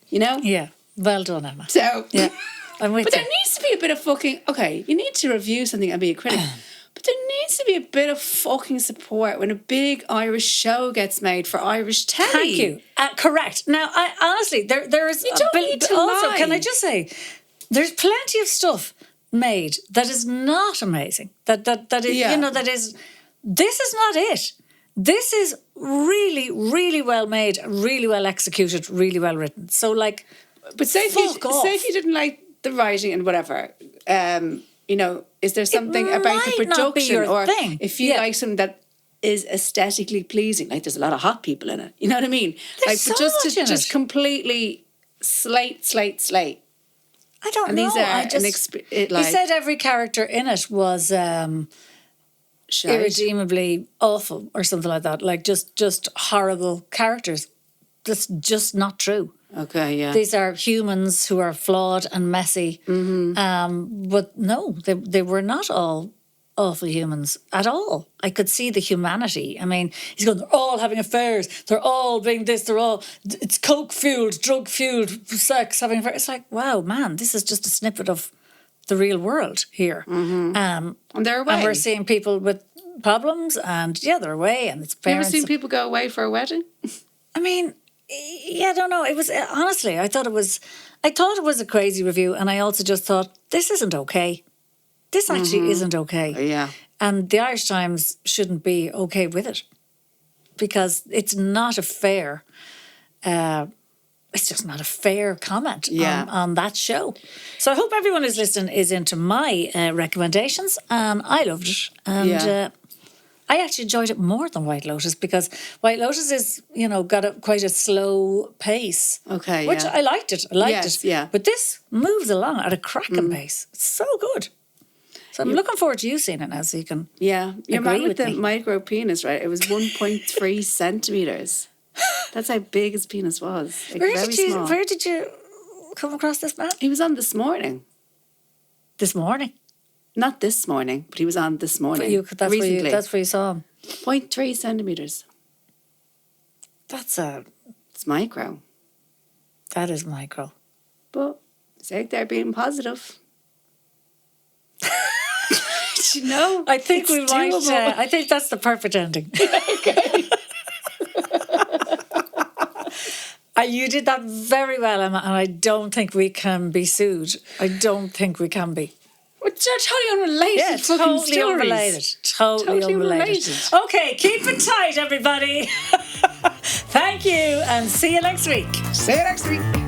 You know? Yeah. Well done, Emma. So, yeah. I'm with but there needs to be a bit of fucking, okay, you need to review something and be a critic. But there needs to be a bit of fucking support when a big Irish show gets made for Irish telly. Thank you. Correct. Now, I honestly, there is... You don't need to also, lie. can I just say, there's plenty of stuff made that is not amazing. That is, you know, that is... This is not it. This is really, really well made, really well executed, really well written. So, like, but say if you didn't like the writing and whatever, you know, is there something about the production, or thing. if you like something that is aesthetically pleasing, like there's a lot of hot people in it, you know what I mean? There's like, so but much in just it. completely slate. I don't And know. these are he said every character in it was irredeemably awful or something like that. Like just horrible characters. That's just not true. Okay, yeah. These are humans who are flawed and messy. But no, they were not all awful humans at all. I could see the humanity. I mean, he's going, they're all having affairs. They're all being this. It's coke-fueled, drug-fueled sex, having affairs. It's like, wow, man, this is just a snippet of the real world here. And they're away. And we're seeing people with problems and, they're away and it's parents. You ever seen people go away for a wedding? I mean... Yeah, I don't know. It was honestly, I thought it was a crazy review, and I also just thought this isn't okay. This actually isn't okay. Yeah, and the Irish Times shouldn't be okay with it because it's not a fair. It's just not a fair comment on that show. So I hope everyone who's listening is into my recommendations, and I loved it. And I actually enjoyed it more than White Lotus because White Lotus is, got quite a slow pace. Okay, which I liked it. Yeah. But this moves along at a cracking pace. It's so good. So I'm looking forward to you seeing it now so you can Your man with the micro penis, right? It was 1.3 centimetres. That's how big his penis was. Like, where did you come across this man? He was on this morning. This morning? Not this morning, but he was on this morning. Recently. That's where you saw him. 0.3 centimetres. It's micro. That is micro. But it's out there being positive. I think we might. I think that's the perfect ending. Okay. You did that very well, Emma, and I don't think we can be sued. I don't think we can be. They're totally unrelated. Yeah, totally unrelated. Totally unrelated. Okay, keep it tight, everybody. Thank you, and see you next week. See you next week.